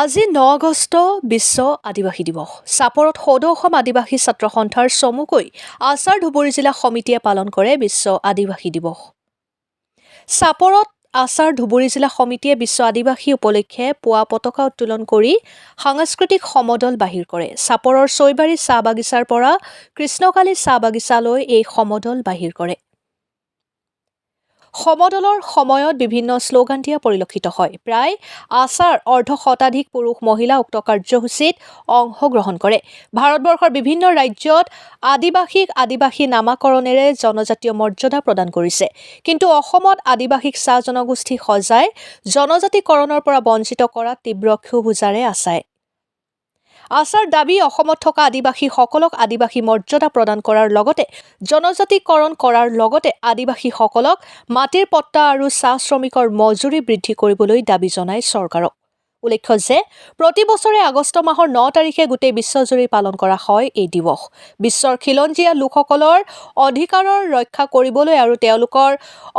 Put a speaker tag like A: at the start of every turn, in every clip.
A: আজি 9 আগষ্ট বিশ্ব আদিবাসী দিৱস। চাপৰত সদৌ অসম আদিবাসী ছাত্ৰ সন্থাৰ চমুকৈ আছাৰ ধুবুৰী জিলা সমিতিয়ে পালন কৰে বিশ্ব আদিবাসী দিৱস। চাপৰত আছাৰ ধুবুৰী জিলা সমিতিয়ে বিশ্ব আদিবাসী উপলক্ষে পুৱা পতাকা উত্তোলন কৰি সাংস্কৃতিক সমদল বাহিৰ কৰে। চাপৰৰ চৈবাৰী চাহ বাগিচাৰ পৰা কৃষ্ণকালী চাহ বাগিচালৈ এই সমদল বাহিৰ কৰে। সমদলৰ সময়ত বিভিন্ন শ্লোগান দিয়া পৰিলক্ষিত হয়। প্ৰায় আছাৰ অৰ্ধশতাধিক পুৰুষ মহিলা উক্ত কাৰ্যসূচীত অংশগ্ৰহণ কৰে। ভাৰতবৰ্ষৰ বিভিন্ন ৰাজ্যত আদিবাসী নামাকৰণেৰে জনজাতীয় মৰ্যাদা প্ৰদান কৰিছে, কিন্তু অসমত আদিবাসীক চাহ জনগোষ্ঠী সজাই জনজাতিকৰণৰ পৰা বঞ্চিত কৰাত তীব্ৰ ক্ষোভ উজাৰে আছাই। আছাৰ দাবী অসমত থকা আদিবাসীসকলক আদিবাসী মৰ্যাদা প্ৰদান কৰাৰ লগতে জনজাতিকৰণ কৰাৰ লগতে আদিবাসীসকলক মাটিৰ পট্টা আৰু চাহ শ্ৰমিকৰ মজুৰি বৃদ্ধি কৰিবলৈ দাবী জনায় চৰকাৰক। উল্লেখ্য যে প্ৰতি বছৰে আগষ্ট মাহৰ 9 তাৰিখে গোটেই বিশ্বজুৰি পালন কৰা হয় এই দিৱস। বিশ্বৰ খিলঞ্জীয়া লোকসকলৰ অধিকাৰৰ ৰক্ষা কৰিবলৈ আৰু তেওঁলোকৰ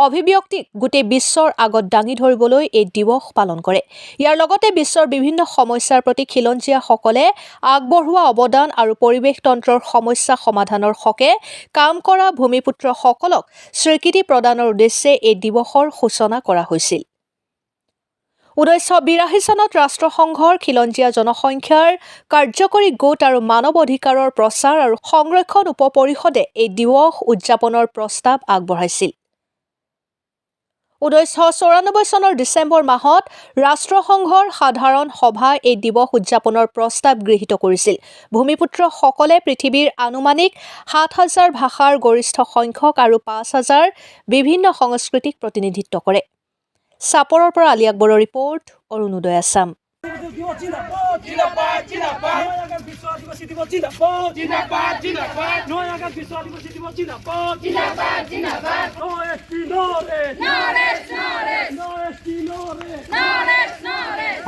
A: অভিব্যক্তিক গোটেই বিশ্বৰ আগত দাঙি ধৰিবলৈ এই দিৱস পালন কৰে। ইয়াৰ লগতে বিশ্বৰ বিভিন্ন সমস্যাৰ প্ৰতি খিলঞ্জীয়াসকলে আগবঢ়োৱা অৱদান আৰু পৰিৱেশ তন্ত্ৰৰ সমস্যা সমাধানৰ হকে কাম কৰা ভূমিপুত্ৰসকলক স্বীকৃতি প্ৰদানৰ উদ্দেশ্যে এই দিৱসৰ সূচনা কৰা হৈছিল। 1982 চনত ৰাষ্ট্ৰসংঘৰ খিলঞ্জীয়া জনসংখ্যাৰ কাৰ্যকৰী গোট আৰু মানৱ অধিকাৰৰ প্ৰচাৰ আৰু সংৰক্ষণ উপ পৰিষদে এই দিৱস উদযাপনৰ প্ৰস্তাৱ আগবঢ়াইছিল। 1994 চনৰ ডিচেম্বৰ মাহত ৰাষ্ট্ৰসংঘৰ সাধাৰণ সভাই এই দিৱস উদযাপনৰ প্ৰস্তাৱ গৃহীত কৰিছিল। ভূমিপুত্ৰসকলে পৃথিৱীৰ আনুমানিক 7,000 ভাষাৰ গৰিষ্ঠ সংখ্যক আৰু 5,000 বিভিন্ন সংস্কৃতিক প্ৰতিনিধিত্ব কৰে। চাপৰৰ পৰা আলী আকবৰৰ ৰিপৰ্ট, অৰুণোদয় আছাম।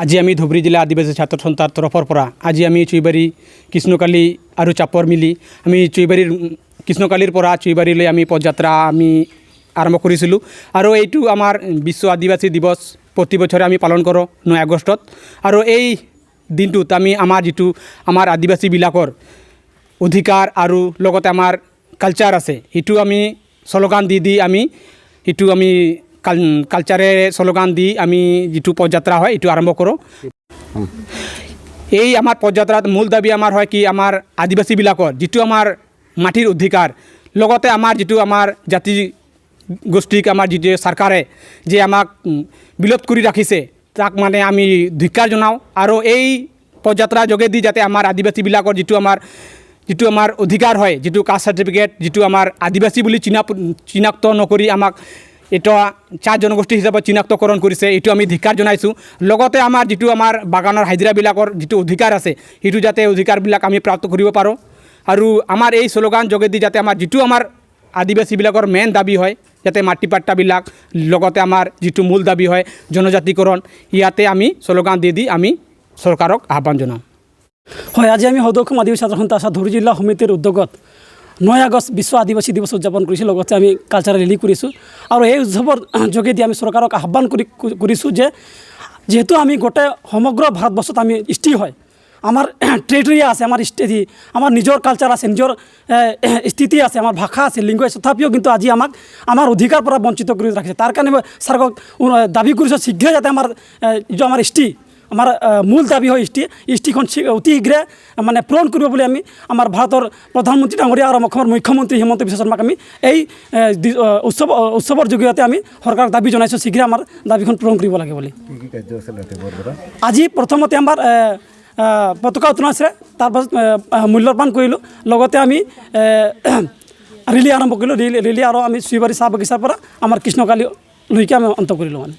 B: আজি আমি ধুবুৰী জিলা আদিবাসী ছাত্ৰ সন্থাৰ তৰফৰ পৰা আজি আমি চুইবাৰী কৃষ্ণকালী আৰু চাপৰ মিলি আমি চুইবাৰীৰ কৃষ্ণকালীৰ পৰা চুইবাৰীলৈ আমি পদযাত্ৰা আমি আৰম্ভ কৰিছিলোঁ। আৰু এইটো আমাৰ বিশ্ব আদিবাসী দিৱস প্ৰতি বছৰে আমি পালন কৰোঁ 9 আগষ্টত। আৰু এই দিনটোত আমি আমাৰ যিটো আমাৰ আদিবাসীবিলাকৰ অধিকাৰ আৰু লগতে আমাৰ কালচাৰ আছে সেইটো আমি শ্লোগান দি আমি সেইটো আমি কালচাৰেৰে শ্লোগান দি আমি যিটো পদযাত্ৰা হয় এইটো আৰম্ভ কৰোঁ। এই আমাৰ পদযাত্ৰাত মূল দাবী আমাৰ হয় কি আমাৰ আদিবাসীবিলাকৰ যিটো আমাৰ মাটিৰ অধিকাৰ, লগতে আমাৰ যিটো আমাৰ জাতি গোষ্ঠীক আমাৰ যিটো চৰকাৰে যে আমাক বিলোপ কৰি ৰাখিছে তাক মানে আমি ধিক্কাৰ জনাওঁ। আৰু এই পদযাত্ৰাৰ যোগেদি যাতে আমাৰ আদিবাসীবিলাকৰ যিটো আমাৰ অধিকাৰ হয়, যিটো কাষ্ট চাৰ্টিফিকেট, যিটো আমাৰ আদিবাসী বুলি চিনাক্ত নকৰি আমাক এটা চাহ জনগোষ্ঠী হিচাপে চিনাক্তকৰণ কৰিছে, এইটো আমি ধিক্কাৰ জনাইছোঁ। লগতে আমাৰ যিটো আমাৰ বাগানৰ হাজিৰাবিলাকৰ যিটো অধিকাৰ আছে সেইটো যাতে অধিকাৰবিলাক আমি প্ৰাপ্ত কৰিব পাৰোঁ। আৰু আমাৰ এই শ্লোগান যোগেদি যাতে আমাৰ যিটো আমাৰ আদিবাসীবিলাকৰ মেইন দাবী হয় যাতে মাটি পাট্টাবিলাক, লগতে আমাৰ যিটো মূল দাবী হয় জনজাতিকৰণ, ইয়াতে আমি শ্লোগান দি আমি চৰকাৰক আহ্বান জনাওঁ।
C: হয়, আজি আমি সদৌ অসম আদিবাসী ছাত্ৰ সন্থা আছাৰ ধুবুৰী জিলা সমিতিৰ উদ্যোগত 9 আগষ্ট বিশ্ব আদিবাসী দিৱস উদযাপন কৰিছোঁ। লগতে আমি কালচাৰেল ৰেলী কৰিছোঁ। আৰু এই উৎসৱৰ যোগেদি আমি চৰকাৰক আহ্বান কৰিছোঁ যে যিহেতু আমি গোটেই সমগ্ৰ ভাৰতবৰ্ষত আমি স্থিৰ হয়, আমাৰ টেৰিটৰিয়া আছে, আমাৰ নিজৰ কালচাৰ আছে, নিজৰ স্থিতি আছে, আমাৰ ভাষা আছে, লিংগ আছে, তথাপিও কিন্তু আজি আমাক আমাৰ অধিকাৰ পৰা বঞ্চিত কৰি ৰাখিছে। তাৰ কাৰণে মই চৰকাৰক দাবী কৰিছোঁ শীঘ্ৰে যাতে যিটো আমাৰ আমাৰ মূল দাবী হয় ইষ্টিখন অতি শীঘ্ৰে মানে পূৰণ কৰিব বুলি আমি আমাৰ ভাৰতৰ প্ৰধানমন্ত্ৰী ডাঙৰীয়া আৰু অসমৰ মুখ্যমন্ত্ৰী হিমন্ত বিশ্ব শৰ্মাক আমি এই উৎসৱৰ জৰিয়তে আমি চৰকাৰক দাবী জনাইছোঁ শীঘ্ৰে আমাৰ দাবীখন পূৰণ কৰিব লাগে বুলি। আজি প্ৰথমতে আমাৰ পতাকা উত্তোলন আছে, তাৰপাছত মূল্যপান কৰিলোঁ। লগতে আমি ৰেলী আৰম্ভ কৰিলোঁ। ৰেলী আৰু আমি চুইবাৰী চাহ বাগিচাৰ পৰা আমাৰ কৃষ্ণকালীলৈকে আমি অন্ত কৰিলোঁ মানে।